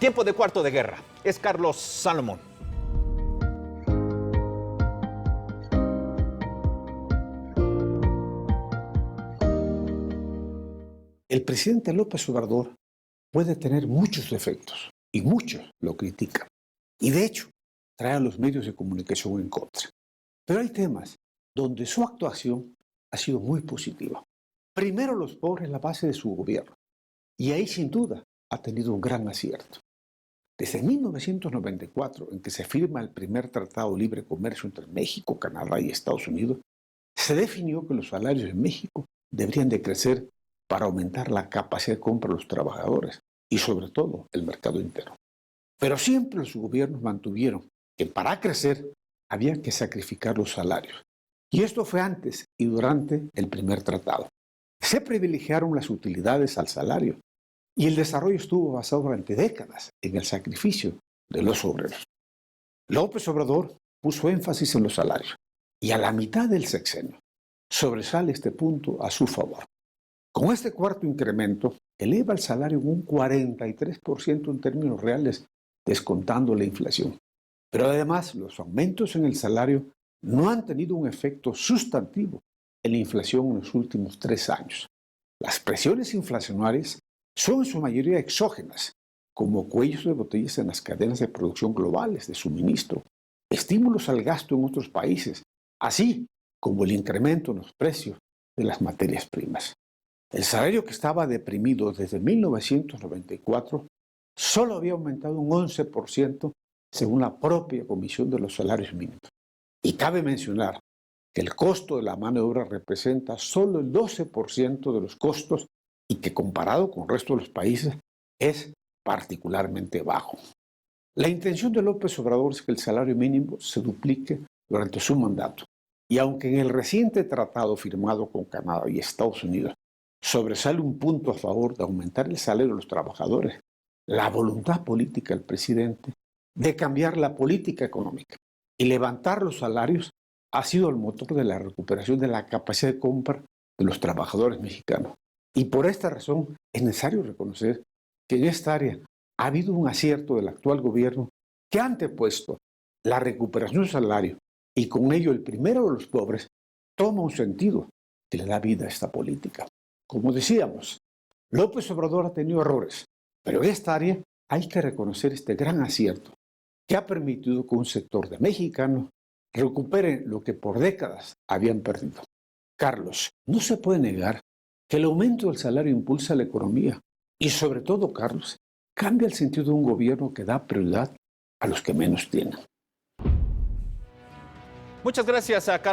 Tiempo de cuarto de guerra. Es Carlos Salomón. El presidente López Obrador puede tener muchos defectos y muchos lo critican. Y de hecho, trae a los medios de comunicación en contra. Pero hay temas donde su actuación ha sido muy positiva. Primero, los pobres, la base de su gobierno. Y ahí, sin duda, ha tenido un gran acierto. Desde 1994, en que se firma el primer Tratado de Libre Comercio entre México, Canadá y Estados Unidos, se definió que los salarios en México deberían de crecer para aumentar la capacidad de compra de los trabajadores y, sobre todo, el mercado interno. Pero siempre los gobiernos mantuvieron que para crecer había que sacrificar los salarios. Y esto fue antes y durante el primer tratado. Se privilegiaron las utilidades al salario y el desarrollo estuvo basado durante décadas en el sacrificio de los obreros. López Obrador puso énfasis en los salarios y a la mitad del sexenio sobresale este punto a su favor. Con este cuarto incremento, eleva el salario en un 43% en términos reales, descontando la inflación. Pero además, los aumentos en el salario no han tenido un efecto sustantivo en la inflación en los últimos 3 años. Las presiones inflacionarias son en su mayoría exógenas, como cuellos de botellas en las cadenas de producción globales de suministro, estímulos al gasto en otros países, así como el incremento en los precios de las materias primas. El salario, que estaba deprimido desde 1994, solo había aumentado un 11% según la propia Comisión de los Salarios Mínimos. Y cabe mencionar que el costo de la mano de obra representa solo el 12% de los costos y que, comparado con el resto de los países, es particularmente bajo. La intención de López Obrador es que el salario mínimo se duplique durante su mandato. Y aunque en el reciente tratado firmado con Canadá y Estados Unidos sobresale un punto a favor de aumentar el salario de los trabajadores, la voluntad política del presidente de cambiar la política económica y levantar los salarios ha sido el motor de la recuperación de la capacidad de compra de los trabajadores mexicanos. Y por esta razón es necesario reconocer que en esta área ha habido un acierto del actual gobierno que ha antepuesto la recuperación del salario y con ello el primero de los pobres toma un sentido que le da vida a esta política. Como decíamos, López Obrador ha tenido errores, pero en esta área hay que reconocer este gran acierto que ha permitido que un sector de mexicanos recupere lo que por décadas habían perdido. Carlos, no se puede negar que el aumento del salario impulsa la economía y, sobre todo, Carlos, cambia el sentido de un gobierno que da prioridad a los que menos tienen. Muchas gracias a Carlos.